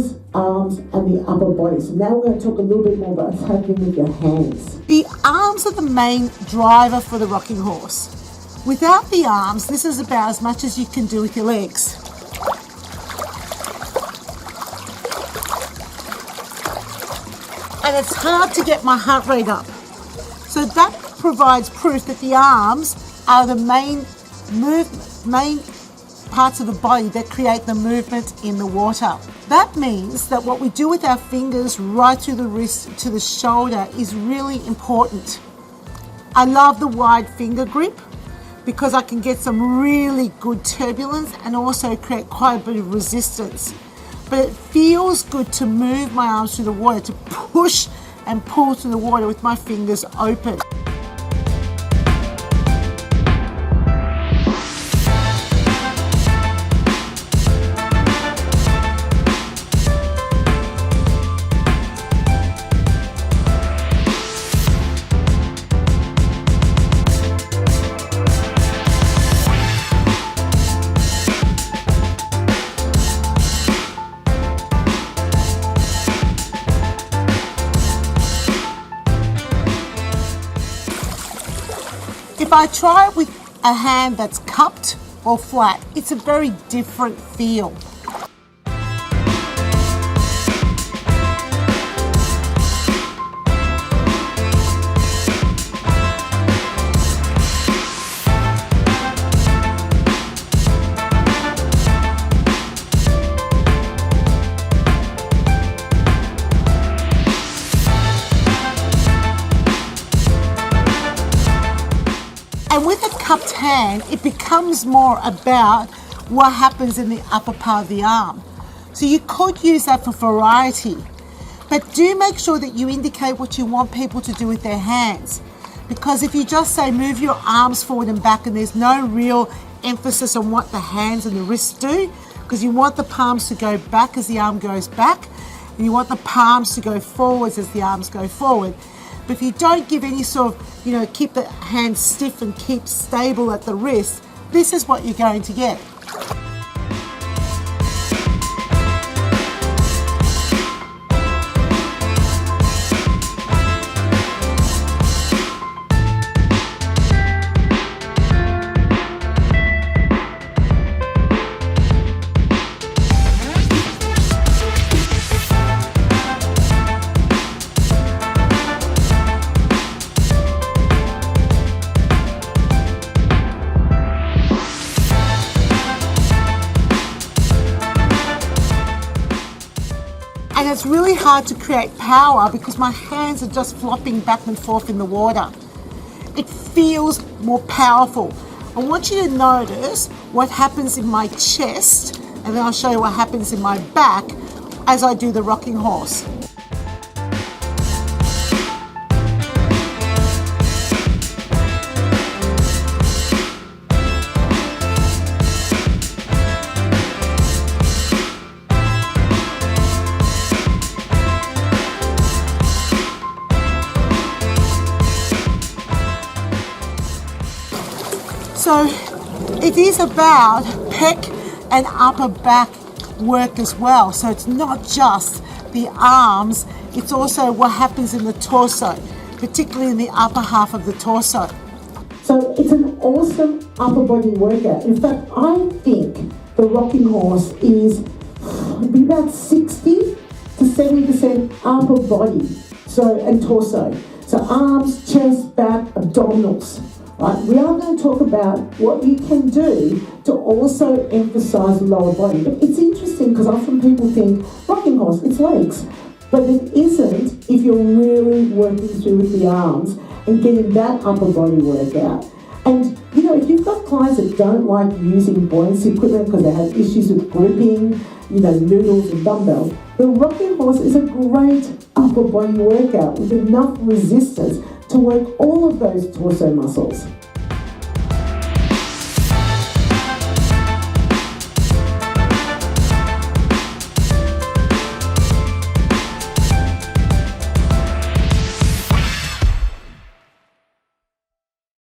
fingers, arms, and the upper body. So now we're going to talk a little bit more about what's happening with your hands. The arms are the main driver for the rocking horse. Without the arms, this is about as much as you can do with your legs. And it's hard to get my heart rate up. So that provides proof that the arms are the main parts of the body that create the movement in the water. That means that what we do with our fingers right through the wrist to the shoulder is really important. I love the wide finger grip because I can get some really good turbulence and also create quite a bit of resistance. But it feels good to move my arms through the water, to push and pull through the water with my fingers open. If I try it with a hand that's cupped or flat, it's a very different feel. And with a cupped hand, it becomes more about what happens in the upper part of the arm. So you could use that for variety, but do make sure that you indicate what you want people to do with their hands. Because if you just say move your arms forward and back and there's no real emphasis on what the hands and the wrists do, because you want the palms to go back as the arm goes back, and you want the palms to go forwards as the arms go forward. But if you don't give any sort of, keep the hands stiff and keep stable at the wrist, this is what you're going to get. And it's really hard to create power because my hands are just flopping back and forth in the water. It feels more powerful. I want you to notice what happens in my chest, and then I'll show you what happens in my back as I do the rocking horse. So it is about pec and upper back work as well. So it's not just the arms, it's also what happens in the torso, particularly in the upper half of the torso. So it's an awesome upper body workout. In fact, I think the rocking horse is about 60 to 70% upper body, and torso. So arms, chest, back, abdominals. Right, we are going to talk about what you can do to also emphasize the lower body. But it's interesting because often people think, rocking horse, it's legs. But it isn't if you're really working through with the arms and getting that upper body workout. And, if you've got clients that don't like using buoyancy equipment because they have issues with gripping, noodles and dumbbells, the rocking horse is a great upper body workout with enough resistance to work all of those torso muscles.